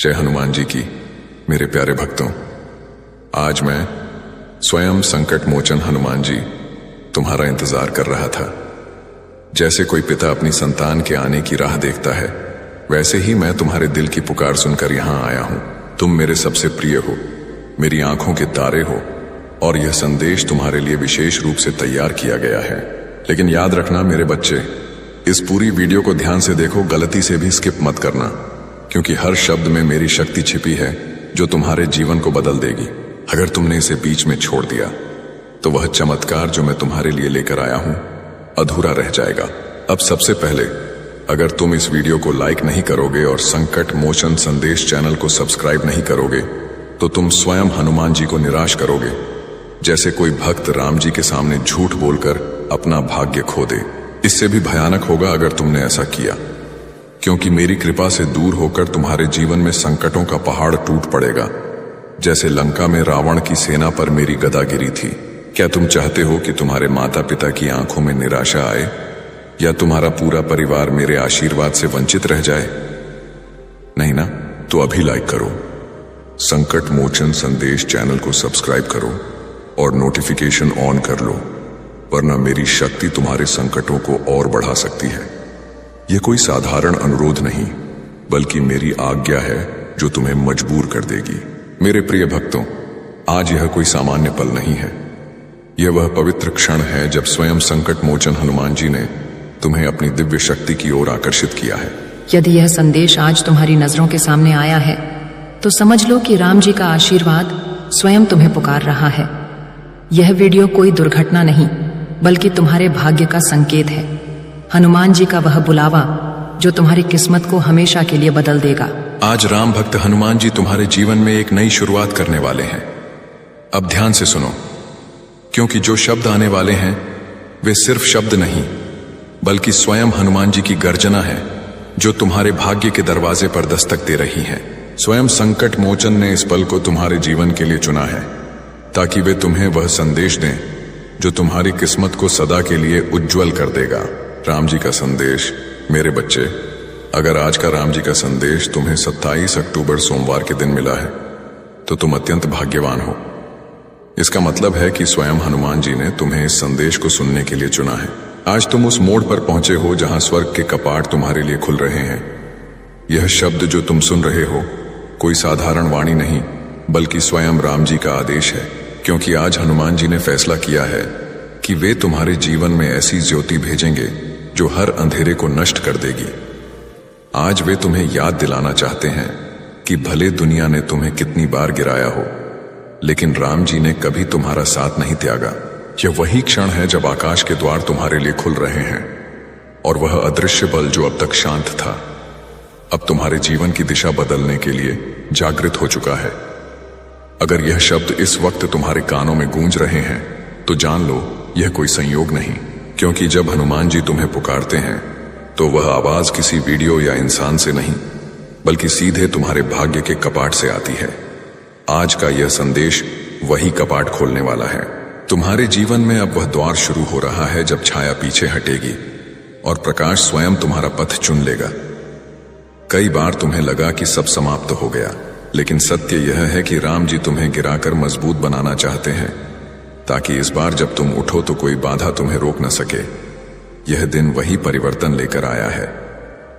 जय हनुमान जी की। मेरे प्यारे भक्तों, आज मैं स्वयं संकट मोचन हनुमान जी तुम्हारा इंतजार कर रहा था। जैसे कोई पिता अपनी संतान के आने की राह देखता है, वैसे ही मैं तुम्हारे दिल की पुकार सुनकर यहां आया हूं। तुम मेरे सबसे प्रिय हो, मेरी आंखों के तारे हो, और यह संदेश तुम्हारे लिए विशेष रूप से तैयार किया गया है। लेकिन याद रखना मेरे बच्चे, इस पूरी वीडियो को ध्यान से देखो, गलती से भी स्किप मत करना, क्योंकि हर शब्द में मेरी शक्ति छिपी है जो तुम्हारे जीवन को बदल देगी। अगर तुमने इसे बीच में छोड़ दिया तो वह चमत्कार जो मैं तुम्हारे लिए लेकर आया हूं अधूरा रह जाएगा। अब सबसे पहले, अगर तुम इस वीडियो को लाइक नहीं करोगे और संकट मोचन संदेश चैनल को सब्सक्राइब नहीं करोगे तो तुम स्वयं हनुमान जी को निराश करोगे, जैसे कोई भक्त राम जी के सामने झूठ बोलकर अपना भाग्य खो दे। इससे भी भयानक होगा अगर तुमने ऐसा किया, क्योंकि मेरी कृपा से दूर होकर तुम्हारे जीवन में संकटों का पहाड़ टूट पड़ेगा, जैसे लंका में रावण की सेना पर मेरी गदा गिरी थी। क्या तुम चाहते हो कि तुम्हारे माता पिता की आंखों में निराशा आए, या तुम्हारा पूरा परिवार मेरे आशीर्वाद से वंचित रह जाए? नहीं ना? तो अभी लाइक करो, संकट मोचन संदेश चैनल को सब्सक्राइब करो और नोटिफिकेशन ऑन कर लो, वरना मेरी शक्ति तुम्हारे संकटों को और बढ़ा सकती है। यह कोई साधारण अनुरोध नहीं, बल्कि मेरी आज्ञा है जो तुम्हें मजबूर कर देगी। मेरे प्रिय भक्तों, आज यह कोई सामान्य पल नहीं है। यह वह पवित्र क्षण है जब स्वयं संकट मोचन हनुमान जी ने तुम्हें अपनी दिव्य शक्ति की ओर आकर्षित किया है। यदि यह संदेश आज तुम्हारी नजरों के सामने आया है तो समझ लो कि राम जी का आशीर्वाद स्वयं तुम्हें पुकार रहा है। यह वीडियो कोई दुर्घटना नहीं, बल्कि तुम्हारे भाग्य का संकेत है। हनुमान जी का वह बुलावा जो तुम्हारी किस्मत को हमेशा के लिए बदल देगा। आज राम भक्त हनुमान जी तुम्हारे जीवन में एक नई शुरुआत करने वाले हैं। अब ध्यान से सुनो, क्योंकि जो शब्द आने वाले हैं वे सिर्फ शब्द नहीं, बल्कि स्वयं हनुमान जी की गर्जना है जो तुम्हारे भाग्य के दरवाजे पर दस्तक दे रही है। स्वयं संकट मोचन ने इस पल को तुम्हारे जीवन के लिए चुना है, ताकि वे तुम्हें वह संदेश दें जो तुम्हारी किस्मत को सदा के लिए उज्जवल कर देगा। राम जी का संदेश। मेरे बच्चे, अगर आज का राम जी का संदेश तुम्हें 27 अक्टूबर सोमवार के दिन मिला है तो तुम अत्यंत भाग्यवान हो। इसका मतलब है कि स्वयं हनुमान जी ने तुम्हें इस संदेश को सुनने के लिए चुना है। आज तुम उस मोड़ पर पहुंचे हो जहां स्वर्ग के कपाट तुम्हारे लिए खुल रहे हैं। यह शब्द जो तुम सुन रहे हो कोई साधारण वाणी नहीं, बल्कि स्वयं राम जी का आदेश है, क्योंकि आज हनुमान जी ने फैसला किया है कि वे तुम्हारे जीवन में ऐसी ज्योति भेजेंगे जो हर अंधेरे को नष्ट कर देगी। आज वे तुम्हें याद दिलाना चाहते हैं कि भले दुनिया ने तुम्हें कितनी बार गिराया हो, लेकिन राम जी ने कभी तुम्हारा साथ नहीं त्यागा। यह वही क्षण है जब आकाश के द्वार तुम्हारे लिए खुल रहे हैं, और वह अदृश्य बल जो अब तक शांत था, अब तुम्हारे जीवन की दिशा बदलने के लिए जागृत हो चुका है। अगर यह शब्द इस वक्त तुम्हारे कानों में गूंज रहे हैं तो जान लो यह कोई संयोग नहीं, क्योंकि जब हनुमान जी तुम्हें पुकारते हैं तो वह आवाज किसी वीडियो या इंसान से नहीं, बल्कि सीधे तुम्हारे भाग्य के कपाट से आती है। आज का यह संदेश वही कपाट खोलने वाला है। तुम्हारे जीवन में अब वह द्वार शुरू हो रहा है जब छाया पीछे हटेगी और प्रकाश स्वयं तुम्हारा पथ चुन लेगा। कई बार तुम्हें लगा कि सब समाप्त हो गया, लेकिन सत्य यह है कि राम जी तुम्हें गिराकर मजबूत बनाना चाहते हैं, ताकि इस बार जब तुम उठो तो कोई बाधा तुम्हें रोक न सके। यह दिन वही परिवर्तन लेकर आया है।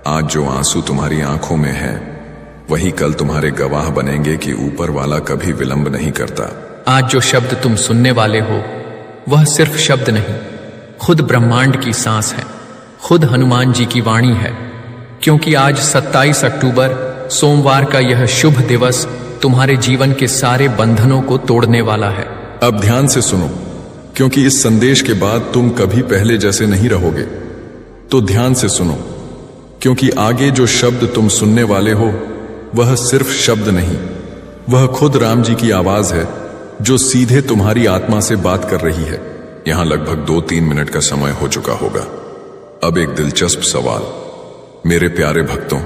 आज जो आंसू तुम्हारी आंखों में है, वही कल तुम्हारे गवाह बनेंगे कि ऊपर वाला कभी विलंब नहीं करता। आज जो शब्द तुम सुनने वाले हो वह सिर्फ शब्द नहीं, खुद ब्रह्मांड की सांस है, खुद हनुमान जी की वाणी है। क्योंकि आज 27 अक्टूबर सोमवार का यह शुभ दिवस तुम्हारे जीवन के सारे बंधनों को तोड़ने वाला है। अब ध्यान से सुनो, क्योंकि इस संदेश के बाद तुम कभी पहले जैसे नहीं रहोगे। तो ध्यान से सुनो, क्योंकि आगे जो शब्द तुम सुनने वाले हो वह सिर्फ शब्द नहीं, वह खुद राम जी की आवाज है जो सीधे तुम्हारी आत्मा से बात कर रही है। यहां लगभग 2-3 मिनट का समय हो चुका होगा। अब एक दिलचस्प सवाल, मेरे प्यारे भक्तों,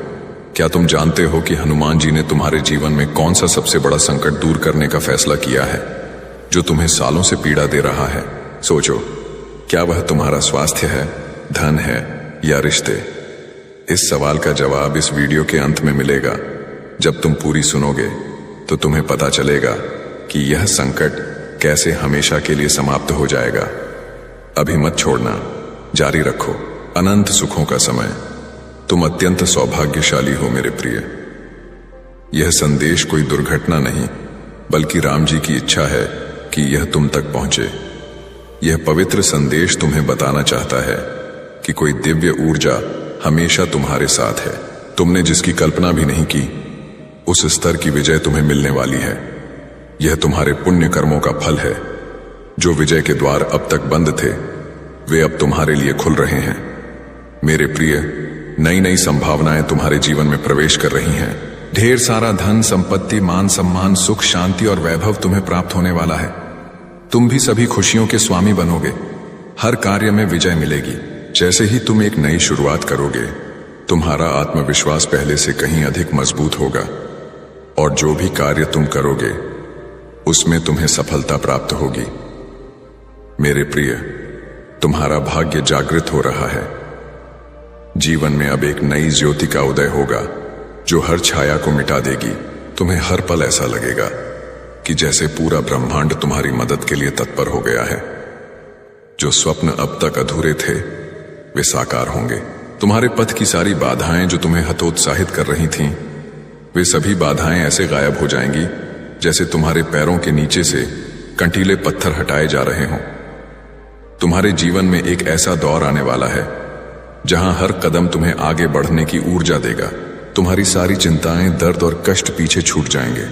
क्या तुम जानते हो कि हनुमान जी ने तुम्हारे जीवन में कौन सा सबसे बड़ा संकट दूर करने का फैसला किया है जो तुम्हें सालों से पीड़ा दे रहा है? सोचो, क्या वह तुम्हारा स्वास्थ्य है, धन है, या रिश्ते? इस सवाल का जवाब इस वीडियो के अंत में मिलेगा। जब तुम पूरी सुनोगे तो तुम्हें पता चलेगा कि यह संकट कैसे हमेशा के लिए समाप्त हो जाएगा। अभी मत छोड़ना, जारी रखो। अनंत सुखों का समय। तुम अत्यंत सौभाग्यशाली हो मेरे प्रिय। यह संदेश कोई दुर्घटना नहीं, बल्कि राम जी की इच्छा है कि यह तुम तक पहुंचे। यह पवित्र संदेश तुम्हें बताना चाहता है कि कोई दिव्य ऊर्जा हमेशा तुम्हारे साथ है। तुमने जिसकी कल्पना भी नहीं की, उस स्तर की विजय तुम्हें मिलने वाली है। यह तुम्हारे पुण्य कर्मों का फल है। जो विजय के द्वार अब तक बंद थे, वे अब तुम्हारे लिए खुल रहे हैं। मेरे प्रिय, नई नई संभावनाएं तुम्हारे जीवन में प्रवेश कर रही हैं। ढेर सारा धन, संपत्ति, मान सम्मान, सुख, शांति और वैभव तुम्हें प्राप्त होने वाला है। तुम भी सभी खुशियों के स्वामी बनोगे। हर कार्य में विजय मिलेगी। जैसे ही तुम एक नई शुरुआत करोगे, तुम्हारा आत्मविश्वास पहले से कहीं अधिक मजबूत होगा और जो भी कार्य तुम करोगे उसमें तुम्हें सफलता प्राप्त होगी। मेरे प्रिय, तुम्हारा भाग्य जागृत हो रहा है। जीवन में अब एक नई ज्योति का उदय होगा जो हर छाया को मिटा देगी। तुम्हें हर पल ऐसा लगेगा कि जैसे पूरा ब्रह्मांड तुम्हारी मदद के लिए तत्पर हो गया है। जो स्वप्न अब तक अधूरे थे, वे साकार होंगे। तुम्हारे पथ की सारी बाधाएं जो तुम्हें हतोत्साहित कर रही थीं, वे सभी बाधाएं ऐसे गायब हो जाएंगी जैसे तुम्हारे पैरों के नीचे से कंटीले पत्थर हटाए जा रहे हों। तुम्हारे जीवन में एक ऐसा दौर आने वाला है जहां हर कदम तुम्हें आगे बढ़ने की ऊर्जा देगा। तुम्हारी सारी चिंताएं, दर्द और कष्ट पीछे छूट जाएंगे।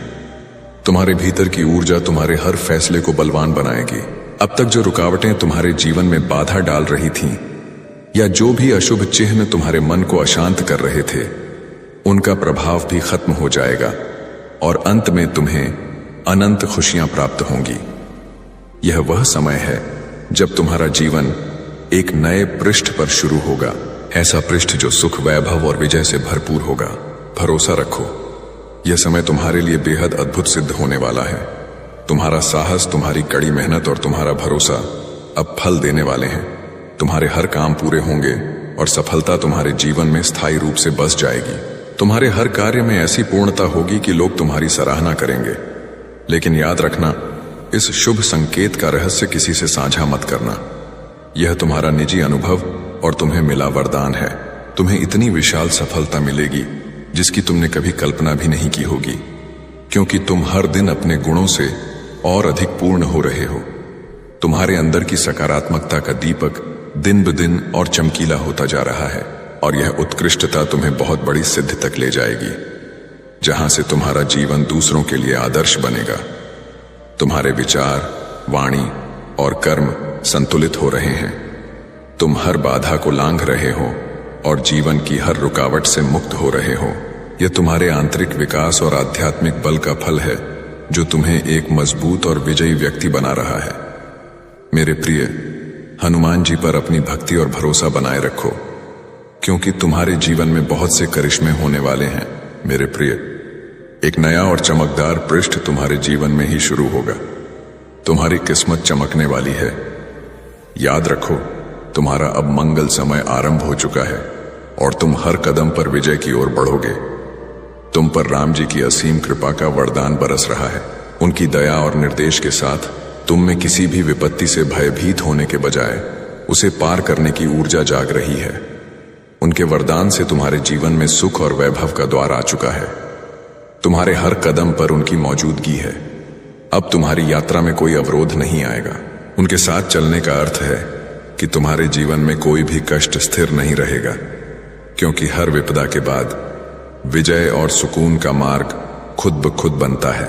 तुम्हारे भीतर की ऊर्जा तुम्हारे हर फैसले को बलवान बनाएगी। अब तक जो रुकावटें तुम्हारे जीवन में बाधा डाल रही थीं, या जो भी अशुभ चिन्ह तुम्हारे मन को अशांत कर रहे थे, उनका प्रभाव भी खत्म हो जाएगा और अंत में तुम्हें अनंत खुशियां प्राप्त होंगी। यह वह समय है जब तुम्हारा जीवन एक नए पृष्ठ पर शुरू होगा। ऐसा पृष्ठ जो सुख, वैभव और विजय से भरपूर होगा। भरोसा रखो, यह समय तुम्हारे लिए बेहद अद्भुत सिद्ध होने वाला है। तुम्हारा साहस, तुम्हारी कड़ी मेहनत और तुम्हारा भरोसा अब फल देने वाले हैं। तुम्हारे हर काम पूरे होंगे और सफलता तुम्हारे जीवन में स्थायी रूप से बस जाएगी। तुम्हारे हर कार्य में ऐसी पूर्णता होगी कि लोग तुम्हारी सराहना करेंगे। लेकिन याद रखना, इस शुभ संकेत का रहस्य किसी से साझा मत करना। यह तुम्हारा निजी अनुभव और तुम्हें मिला वरदान है। तुम्हें इतनी विशाल सफलता मिलेगी जिसकी तुमने कभी कल्पना भी नहीं की होगी, क्योंकि तुम हर दिन अपने गुणों से और अधिक पूर्ण हो रहे हो। तुम्हारे अंदर की सकारात्मकता का दीपक दिन ब दिन और चमकीला होता जा रहा है और यह उत्कृष्टता तुम्हें बहुत बड़ी सिद्धि तक ले जाएगी, जहां से तुम्हारा जीवन दूसरों के लिए आदर्श बनेगा। तुम्हारे विचार, वाणी और कर्म संतुलित हो रहे हैं। तुम हर बाधा को लांघ रहे हो और जीवन की हर रुकावट से मुक्त हो रहे हो। यह तुम्हारे आंतरिक विकास और आध्यात्मिक बल का फल है जो तुम्हें एक मजबूत और विजयी व्यक्ति बना रहा है। मेरे प्रिय, हनुमान जी पर अपनी भक्ति और भरोसा बनाए रखो, क्योंकि तुम्हारे जीवन में बहुत से करिश्मे होने वाले हैं। मेरे प्रिय, एक नया और चमकदार पृष्ठ तुम्हारे जीवन में ही शुरू होगा। तुम्हारी किस्मत चमकने वाली है। याद रखो, तुम्हारा अब मंगल समय आरंभ हो चुका है और तुम हर कदम पर विजय की ओर बढ़ोगे। तुम पर राम जी की असीम कृपा का वरदान बरस रहा है। उनकी दया और निर्देश के साथ तुम में किसी भी विपत्ति से भयभीत होने के बजाय उसे पार करने की ऊर्जा जाग रही है। उनके वरदान से तुम्हारे जीवन में सुख और वैभव का द्वार आ चुका है। तुम्हारे हर कदम पर उनकी मौजूदगी है। अब तुम्हारी यात्रा में कोई अवरोध नहीं आएगा। उनके साथ चलने का अर्थ है कि तुम्हारे जीवन में कोई भी कष्ट स्थिर नहीं रहेगा, क्योंकि हर विपदा के बाद विजय और सुकून का मार्ग खुद ब खुद बनता है।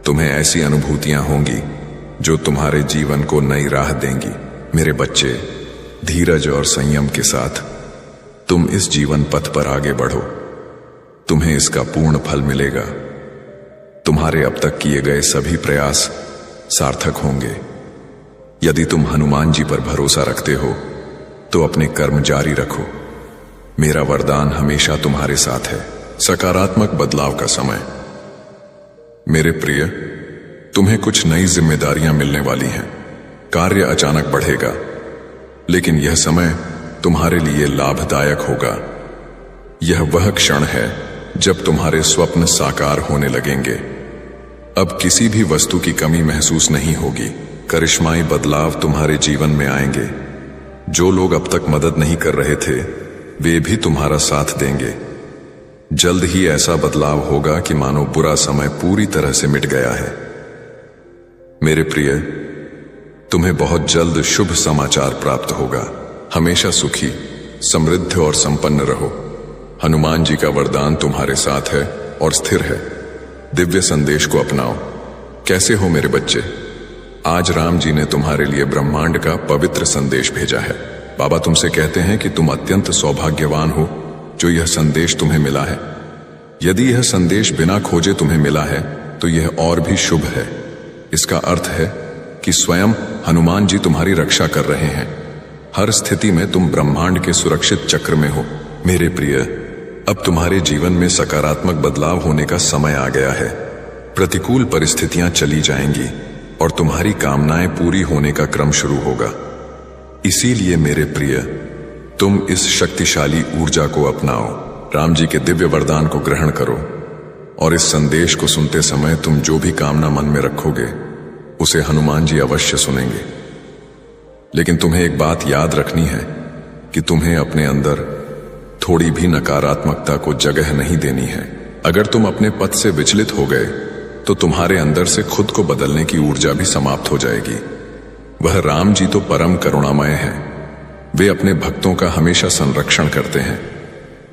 तुम्हें ऐसी अनुभूतियां होंगी जो तुम्हारे जीवन को नई राह देंगी। मेरे बच्चे, धीरज और संयम के साथ तुम इस जीवन पथ पर आगे बढ़ो। तुम्हें इसका पूर्ण फल मिलेगा। तुम्हारे अब तक किए गए सभी प्रयास सार्थक होंगे। यदि तुम हनुमान जी पर भरोसा रखते हो तो अपने कर्म जारी रखो। मेरा वरदान हमेशा तुम्हारे साथ है। सकारात्मक बदलाव का समय। मेरे प्रिय, तुम्हें कुछ नई जिम्मेदारियां मिलने वाली हैं। कार्य अचानक बढ़ेगा, लेकिन यह समय तुम्हारे लिए लाभदायक होगा। यह वह क्षण है जब तुम्हारे स्वप्न साकार होने लगेंगे। अब किसी भी वस्तु की कमी महसूस नहीं होगी। करिश्माई बदलाव तुम्हारे जीवन में आएंगे। जो लोग अब तक मदद नहीं कर रहे थे, वे भी तुम्हारा साथ देंगे। जल्द ही ऐसा बदलाव होगा कि मानो बुरा समय पूरी तरह से मिट गया है। मेरे प्रिय, तुम्हें बहुत जल्द शुभ समाचार प्राप्त होगा। हमेशा सुखी, समृद्ध और संपन्न रहो। हनुमान जी का वरदान तुम्हारे साथ है और स्थिर है। दिव्य संदेश को अपनाओ। कैसे हो मेरे बच्चे? आज राम जी ने तुम्हारे लिए ब्रह्मांड का पवित्र संदेश भेजा है। बाबा तुमसे कहते हैं कि तुम अत्यंत सौभाग्यवान हो जो यह संदेश तुम्हें मिला है। यदि यह संदेश बिना खोजे तुम्हें मिला है तो यह और भी शुभ है। इसका अर्थ है कि स्वयं हनुमान जी तुम्हारी रक्षा कर रहे हैं। हर स्थिति में तुम ब्रह्मांड के सुरक्षित चक्र में हो। मेरे प्रिय, अब तुम्हारे जीवन में सकारात्मक बदलाव होने का समय आ गया है। प्रतिकूल परिस्थितियां चली जाएंगी और तुम्हारी कामनाएं पूरी होने का क्रम शुरू होगा। इसीलिए मेरे प्रिय, तुम इस शक्तिशाली ऊर्जा को अपनाओ। राम जी के दिव्य वरदान को ग्रहण करो और इस संदेश को सुनते समय तुम जो भी कामना मन में रखोगे उसे हनुमान जी अवश्य सुनेंगे। लेकिन तुम्हें एक बात याद रखनी है कि तुम्हें अपने अंदर थोड़ी भी नकारात्मकता को जगह नहीं देनी है। अगर तुम अपने पथ से विचलित हो गए तो तुम्हारे अंदर से खुद को बदलने की ऊर्जा भी समाप्त हो जाएगी। वह राम जी तो परम करुणामय हैं। वे अपने भक्तों का हमेशा संरक्षण करते हैं,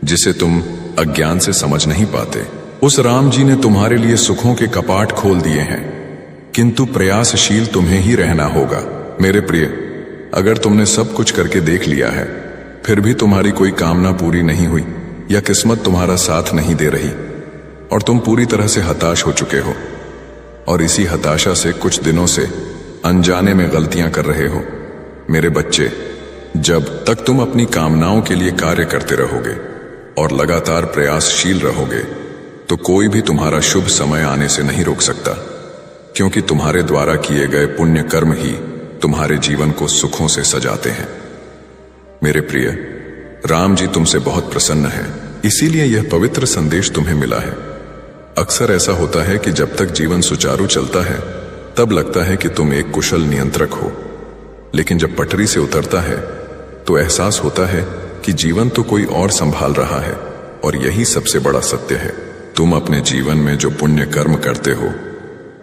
जिसे तुम अज्ञान से समझ नहीं पाते। उस राम जी ने तुम्हारे लिए सुखों के कपाट खोल दिए हैं, किंतु प्रयासशील तुम्हें ही रहना होगा। मेरे प्रिय, अगर तुमने सब कुछ करके देख लिया है फिर भी तुम्हारी कोई कामना पूरी नहीं हुई या किस्मत तुम्हारा साथ नहीं दे रही और तुम पूरी तरह से हताश हो चुके हो और इसी हताशा से कुछ दिनों से अनजाने में गलतियां कर रहे हो, मेरे बच्चे, जब तक तुम अपनी कामनाओं के लिए कार्य करते रहोगे और लगातार प्रयासशील रहोगे तो कोई भी तुम्हारा शुभ समय आने से नहीं रोक सकता, क्योंकि तुम्हारे द्वारा किए गए पुण्य कर्म ही तुम्हारे जीवन को सुखों से सजाते हैं। मेरे प्रिय, राम जी तुमसे बहुत प्रसन्न हैं, इसीलिए यह पवित्र संदेश तुम्हें मिला है। अक्सर ऐसा होता है कि जब तक जीवन सुचारू चलता है तब लगता है कि तुम एक कुशल नियंत्रक हो, लेकिन जब पटरी से उतरता है तो एहसास होता है कि जीवन तो कोई और संभाल रहा है। और यही सबसे बड़ा सत्य है। तुम अपने जीवन में जो पुण्य कर्म करते हो,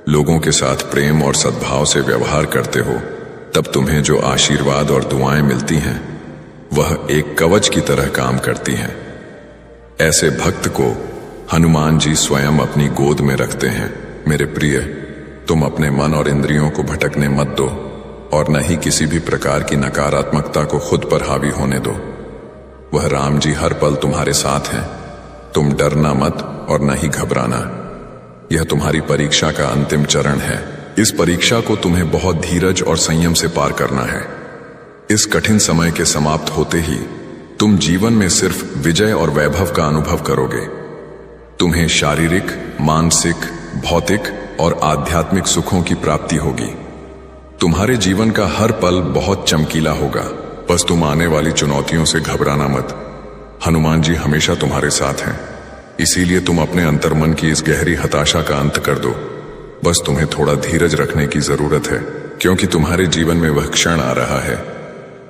लोगों के साथ प्रेम और सद्भाव से व्यवहार करते हो, तब तुम्हें जो आशीर्वाद और दुआएं मिलती हैं वह एक कवच की तरह काम करती हैं। ऐसे भक्त को हनुमान जी स्वयं अपनी गोद में रखते हैं। मेरे प्रिय, तुम अपने मन और इंद्रियों को भटकने मत दो और न ही किसी भी प्रकार की नकारात्मकता को खुद पर हावी होने दो। वह राम जी हर पल तुम्हारे साथ हैं। तुम डरना मत और न ही घबराना। यह तुम्हारी परीक्षा का अंतिम चरण है। इस परीक्षा को तुम्हें बहुत धीरज और संयम से पार करना है। इस कठिन समय के समाप्त होते ही तुम जीवन में सिर्फ विजय और वैभव का अनुभव करोगे। तुम्हें शारीरिक, मानसिक, भौतिक और आध्यात्मिक सुखों की प्राप्ति होगी। तुम्हारे जीवन का हर पल बहुत चमकीला होगा। बस तुम आने वाली चुनौतियों से घबराना मत। हनुमान जी हमेशा तुम्हारे साथ हैं, इसीलिए तुम अपने अंतर्मन की इस गहरी हताशा का अंत कर दो। बस तुम्हें थोड़ा धीरज रखने की जरूरत है, क्योंकि तुम्हारे जीवन में वह क्षण आ रहा है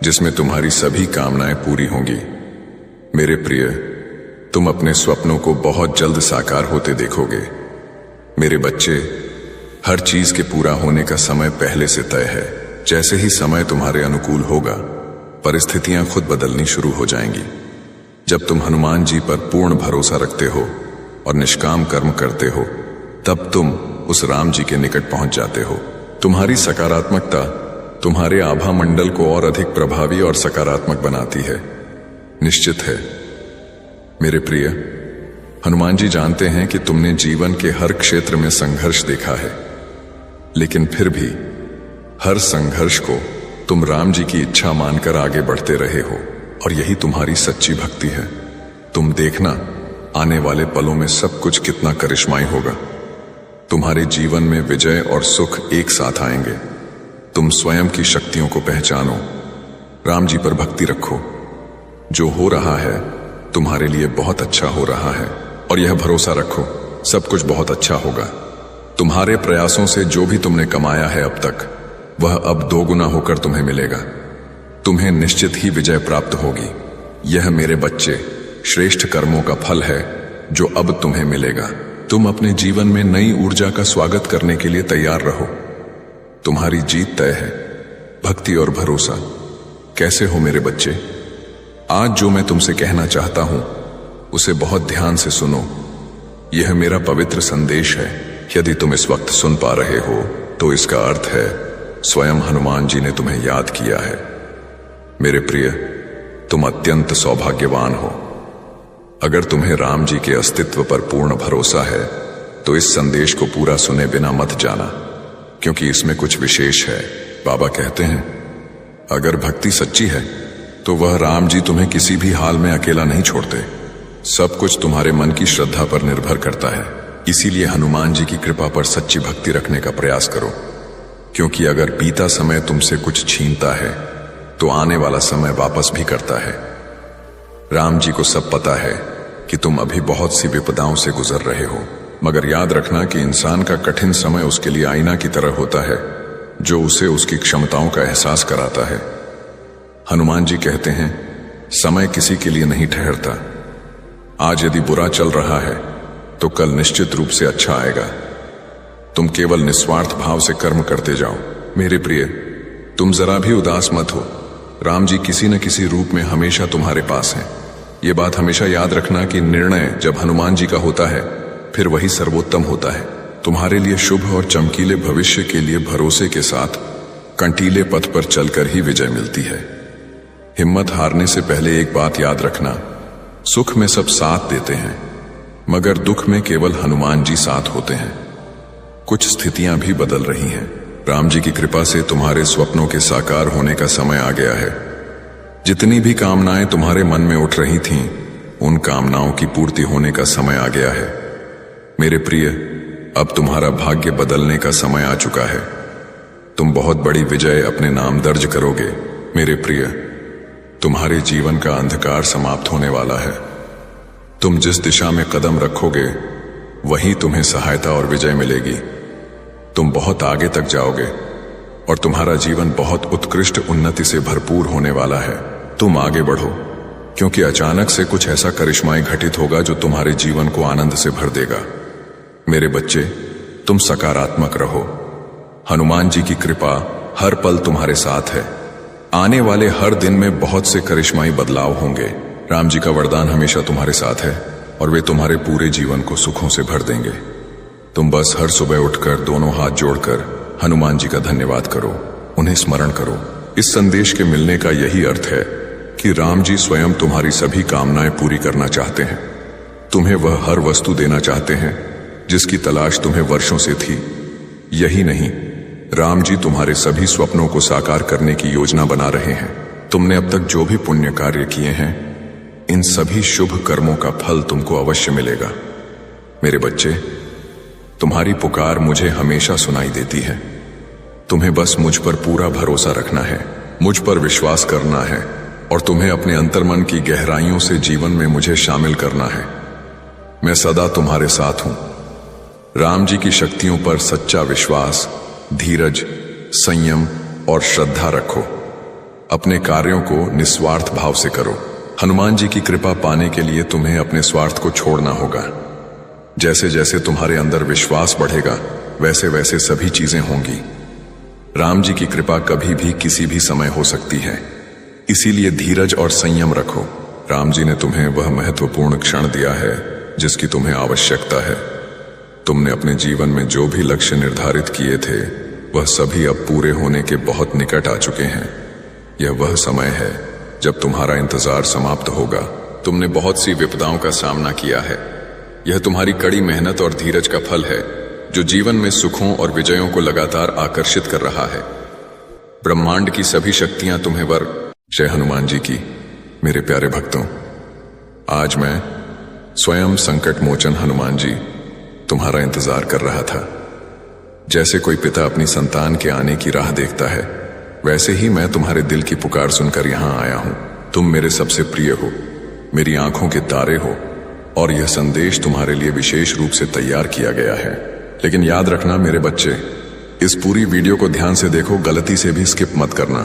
जिसमें तुम्हारी सभी कामनाएं पूरी होंगी। मेरे प्रिय, तुम अपने स्वप्नों को बहुत जल्द साकार होते देखोगे। मेरे बच्चे, हर चीज के पूरा होने का समय पहले से तय है। जैसे ही समय तुम्हारे अनुकूल होगा, परिस्थितियां खुद बदलनी शुरू हो जाएंगी। जब तुम हनुमान जी पर पूर्ण भरोसा रखते हो और निष्काम कर्म करते हो, तब तुम उस राम जी के निकट पहुंच जाते हो। तुम्हारी सकारात्मकता तुम्हारे आभा मंडल को और अधिक प्रभावी और सकारात्मक बनाती है। निश्चित है मेरे प्रिय, हनुमान जी जानते हैं कि तुमने जीवन के हर क्षेत्र में संघर्ष देखा है, लेकिन फिर भी हर संघर्ष को तुम राम जी की इच्छा मानकर आगे बढ़ते रहे हो, और यही तुम्हारी सच्ची भक्ति है। तुम देखना, आने वाले पलों में सब कुछ कितना करिश्माई होगा। तुम्हारे जीवन में विजय और सुख एक साथ आएंगे। तुम स्वयं की शक्तियों को पहचानो, राम जी पर भक्ति रखो। जो हो रहा है तुम्हारे लिए बहुत अच्छा हो रहा है। और यह भरोसा रखो, सब कुछ बहुत अच्छा होगा। तुम्हारे प्रयासों से जो भी तुमने कमाया है अब तक, वह अब 2 गुना होकर तुम्हें मिलेगा। तुम्हें निश्चित ही विजय प्राप्त होगी। यह मेरे बच्चे श्रेष्ठ कर्मों का फल है जो अब तुम्हें मिलेगा। तुम अपने जीवन में नई ऊर्जा का स्वागत करने के लिए तैयार रहो। तुम्हारी जीत तय है। भक्ति और भरोसा। कैसे हो मेरे बच्चे? आज जो मैं तुमसे कहना चाहता हूं उसे बहुत ध्यान से सुनो। यह मेरा पवित्र संदेश है। यदि तुम इस वक्त सुन पा रहे हो तो इसका अर्थ है स्वयं हनुमान जी ने तुम्हें याद किया है। मेरे प्रिय, तुम अत्यंत सौभाग्यवान हो। अगर तुम्हें राम जी के अस्तित्व पर पूर्ण भरोसा है तो इस संदेश को पूरा सुने बिना मत जाना, क्योंकि इसमें कुछ विशेष है। बाबा कहते हैं, अगर भक्ति सच्ची है तो वह राम जी तुम्हें किसी भी हाल में अकेला नहीं छोड़ते। सब कुछ तुम्हारे मन की श्रद्धा पर निर्भर करता है। इसीलिए हनुमान जी की कृपा पर सच्ची भक्ति रखने का प्रयास करो, क्योंकि अगर बीता समय तुमसे कुछ छीनता है तो आने वाला समय वापस भी करता है। राम जी को सब पता है कि तुम अभी बहुत सी विपदाओं से गुजर रहे हो, मगर याद रखना कि इंसान का कठिन समय उसके लिए आईना की तरह होता है जो उसे उसकी क्षमताओं का एहसास कराता है। हनुमान जी कहते हैं, समय किसी के लिए नहीं ठहरता। आज यदि बुरा चल रहा है तो कल निश्चित रूप से अच्छा आएगा। तुम केवल निस्वार्थ भाव से कर्म करते जाओ। मेरे प्रिय, तुम जरा भी उदास मत हो। राम जी किसी न किसी रूप में हमेशा तुम्हारे पास हैं। ये बात हमेशा याद रखना कि निर्णय जब हनुमान जी का होता है फिर वही सर्वोत्तम होता है। तुम्हारे लिए शुभ और चमकीले भविष्य के लिए भरोसे के साथ कंटीले पथ पर चलकर ही विजय मिलती है। हिम्मत हारने से पहले एक बात याद रखना, सुख में सब साथ देते हैं मगर दुख में केवल हनुमान जी साथ होते हैं। कुछ स्थितियां भी बदल रही हैं। राम जी की कृपा से तुम्हारे स्वप्नों के साकार होने का समय आ गया है। जितनी भी कामनाएं तुम्हारे मन में उठ रही थीं, उन कामनाओं की पूर्ति होने का समय आ गया है। मेरे प्रिय, अब तुम्हारा भाग्य बदलने का समय आ चुका है। तुम बहुत बड़ी विजय अपने नाम दर्ज करोगे। मेरे प्रिय, तुम्हारे जीवन का अंधकार समाप्त होने वाला है। तुम जिस दिशा में कदम रखोगे वहीं तुम्हें सहायता और विजय मिलेगी। तुम बहुत आगे तक जाओगे और तुम्हारा जीवन बहुत उत्कृष्ट उन्नति से भरपूर होने वाला है। तुम आगे बढ़ो, क्योंकि अचानक से कुछ ऐसा करिश्माई घटित होगा जो तुम्हारे जीवन को आनंद से भर देगा। मेरे बच्चे, तुम सकारात्मक रहो। हनुमान जी की कृपा हर पल तुम्हारे साथ है। आने वाले हर दिन में बहुत से करिश्माई बदलाव होंगे। राम जी का वरदान हमेशा तुम्हारे साथ है और वे तुम्हारे पूरे जीवन को सुखों से भर देंगे। तुम बस हर सुबह उठकर दोनों हाथ जोड़कर हनुमान जी का धन्यवाद करो, उन्हें स्मरण करो। इस संदेश के मिलने का यही अर्थ है कि राम जी स्वयं तुम्हारी सभी कामनाएं पूरी करना चाहते हैं। तुम्हें वह हर वस्तु देना चाहते हैं जिसकी तलाश तुम्हें वर्षों से थी। यही नहीं, राम जी तुम्हारे सभी स्वप्नों को साकार करने की योजना बना रहे हैं। तुमने अब तक जो भी पुण्य कार्य किए हैं, इन सभी शुभ कर्मों का फल तुमको अवश्य मिलेगा। मेरे बच्चे, तुम्हारी पुकार मुझे हमेशा सुनाई देती है। तुम्हें बस मुझ पर पूरा भरोसा रखना है, मुझ पर विश्वास करना है और तुम्हें अपने अंतर्मन की गहराइयों से जीवन में मुझे शामिल करना है। मैं सदा तुम्हारे साथ हूं। राम जी की शक्तियों पर सच्चा विश्वास, धीरज, संयम और श्रद्धा रखो। अपने कार्यों को निस्वार्थ भाव से करो। हनुमान जी की कृपा पाने के लिए तुम्हें अपने स्वार्थ को छोड़ना होगा। जैसे जैसे तुम्हारे अंदर विश्वास बढ़ेगा वैसे वैसे सभी चीजें होंगी। राम जी की कृपा कभी भी किसी भी समय हो सकती है, इसीलिए धीरज और संयम रखो। राम जी ने तुम्हें वह महत्वपूर्ण क्षण दिया है जिसकी तुम्हें आवश्यकता है। तुमने अपने जीवन में जो भी लक्ष्य निर्धारित किए थे वह सभी अब पूरे होने के बहुत निकट आ चुके हैं। यह वह समय है जब तुम्हारा इंतजार समाप्त होगा। तुमने बहुत सी विपदाओं का सामना किया है। यह तुम्हारी कड़ी मेहनत और धीरज का फल है जो जीवन में सुखों और विजयों को लगातार आकर्षित कर रहा है। ब्रह्मांड की सभी शक्तियां तुम्हें वर। जय हनुमान जी की। मेरे प्यारे भक्तों, आज मैं स्वयं संकट मोचन हनुमान जी तुम्हारा इंतजार कर रहा था। जैसे कोई पिता अपनी संतान के आने की राह देखता है, वैसे ही मैं तुम्हारे दिल की पुकार सुनकर यहां आया हूं। तुम मेरे सबसे प्रिय हो, मेरी आंखों के तारे हो और यह संदेश तुम्हारे लिए विशेष रूप से तैयार किया गया है। लेकिन याद रखना मेरे बच्चे, इस पूरी वीडियो को ध्यान से देखो, गलती से भी स्किप मत करना,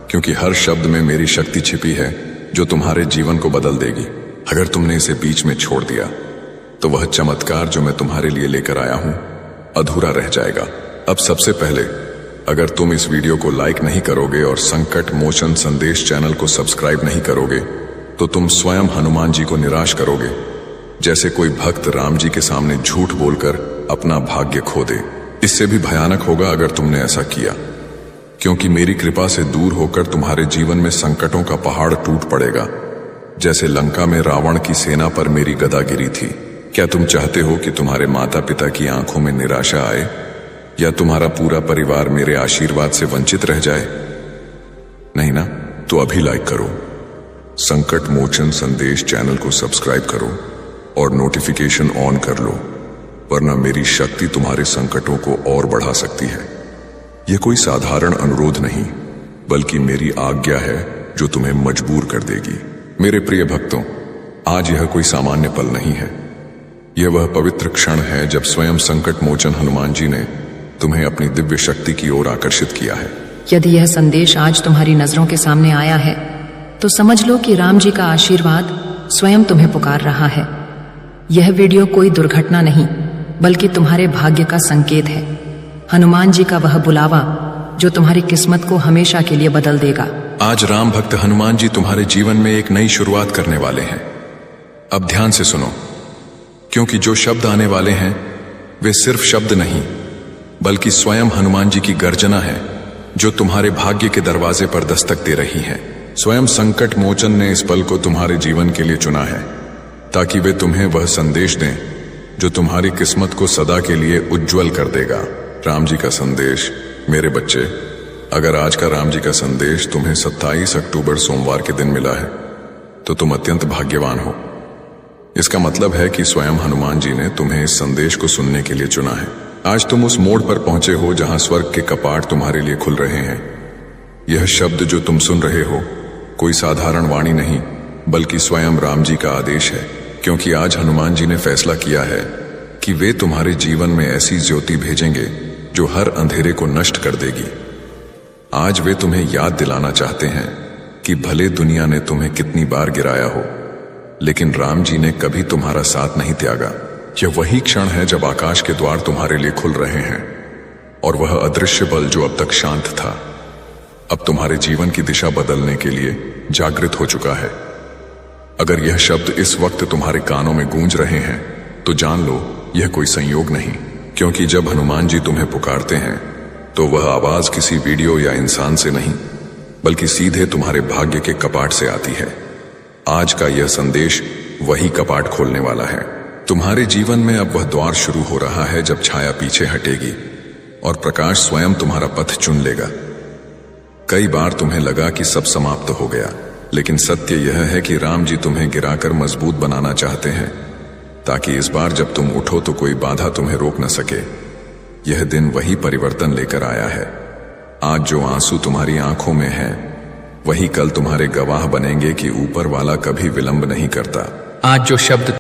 क्योंकि हर शब्द में मेरी शक्ति छिपी है जो तुम्हारे जीवन को बदल देगी। अगर तुमने इसे बीच में छोड़ दिया तो वह चमत्कार जो मैं तुम्हारे लिए लेकर आया हूं अधूरा रह जाएगा। अब सबसे पहले, अगर तुम इस वीडियो को लाइक नहीं करोगे और संकट मोचन संदेश चैनल को सब्सक्राइब नहीं करोगे तो तुम स्वयं हनुमान जी को निराश करोगे, जैसे कोई भक्त राम जी के सामने झूठ बोलकर अपना भाग्य खो दे। इससे भी भयानक होगा अगर तुमने ऐसा किया, क्योंकि मेरी कृपा से दूर होकर तुम्हारे जीवन में संकटों का पहाड़ टूट पड़ेगा, जैसे लंका में रावण की सेना पर मेरी गदा गिरी थी। क्या तुम चाहते हो कि तुम्हारे माता पिता की आंखों में निराशा आए या तुम्हारा पूरा परिवार मेरे आशीर्वाद से वंचित रह जाए? नहीं ना? तो अभी लाइक करो, संकट मोचन संदेश चैनल को सब्सक्राइब करो और नोटिफिकेशन ऑन कर लो, वरना मेरी शक्ति तुम्हारे संकटों को और बढ़ा सकती है। यह कोई साधारण अनुरोध नहीं, बल्कि मेरी आज्ञा है जो तुम्हें मजबूर कर देगी। मेरे प्रिय भक्तों, आज यह कोई सामान्य पल नहीं है। यह वह पवित्र क्षण है जब स्वयं संकट मोचन हनुमान जी ने तुम्हें अपनी दिव्य शक्ति की ओर आकर्षित किया है। यदि यह संदेश आज तुम्हारी नजरों के सामने आया है तो समझ लो कि राम जी का आशीर्वाद स्वयं तुम्हें पुकार रहा है। यह वीडियो कोई दुर्घटना नहीं, बल्कि तुम्हारे भाग्य का संकेत है। हनुमान जी का वह बुलावा जो तुम्हारी किस्मत को हमेशा के लिए बदल देगा। आज राम भक्त हनुमान जी तुम्हारे जीवन में एक नई शुरुआत करने वाले हैं। अब ध्यान से सुनो, क्योंकि जो शब्द आने वाले हैं वे सिर्फ शब्द नहीं, बल्कि स्वयं हनुमान जी की गर्जना है जो तुम्हारे भाग्य के दरवाजे पर दस्तक दे रही है। स्वयं संकट मोचन ने इस पल को तुम्हारे जीवन के लिए चुना है, ताकि वे तुम्हें वह संदेश दें जो तुम्हारी किस्मत को सदा के लिए उज्जवल कर देगा। राम जी का संदेश। मेरे बच्चे, अगर आज का राम जी का संदेश तुम्हें 27 अक्टूबर सोमवार के दिन मिला है तो तुम अत्यंत भाग्यवान हो। इसका मतलब है कि स्वयं हनुमान जी ने तुम्हें इस संदेश को सुनने के लिए चुना है। आज तुम उस मोड़ पर पहुंचे हो जहां स्वर्ग के कपाट तुम्हारे लिए खुल रहे हैं। यह शब्द जो तुम सुन रहे हो कोई साधारण वाणी नहीं, बल्कि स्वयं राम जी का आदेश है, क्योंकि आज हनुमान जी ने फैसला किया है कि वे तुम्हारे जीवन में ऐसी ज्योति भेजेंगे जो हर अंधेरे को नष्ट कर देगी। आज वे तुम्हें याद दिलाना चाहते हैं कि भले दुनिया ने तुम्हें कितनी बार गिराया हो, लेकिन राम जी ने कभी तुम्हारा साथ नहीं त्यागा। यह वही क्षण है जब आकाश के द्वार तुम्हारे लिए खुल रहे हैं और वह अदृश्य बल जो अब तक शांत था, अब तुम्हारे जीवन की दिशा बदलने के लिए जागृत हो चुका है। अगर यह शब्द इस वक्त तुम्हारे कानों में गूंज रहे हैं तो जान लो यह कोई संयोग नहीं, क्योंकि जब हनुमान जी तुम्हें पुकारते हैं तो वह आवाज किसी वीडियो या इंसान से नहीं, बल्कि सीधे तुम्हारे भाग्य के कपाट से आती है। आज का यह संदेश वही कपाट खोलने वाला है। तुम्हारे जीवन में अब वह द्वार शुरू हो रहा है जब छाया पीछे हटेगी और प्रकाश स्वयं तुम्हारा पथ चुन लेगा। कई बार तुम्हें लगा कि सब समाप्त हो गया, लेकिन सत्य यह है कि राम जी तुम्हें गिराकर मजबूत बनाना चाहते हैं, ताकि इस बार जब तुम उठो तो कोई बाधा तुम्हें रोक न सके। यह दिन वही परिवर्तन लेकर आया है। आज जो आंसू तुम्हारी आंखों में है वही कल तुम्हारे गवाह बनेंगे कि ऊपर वाला कभी विलंब नहीं करता। आज जो शब्द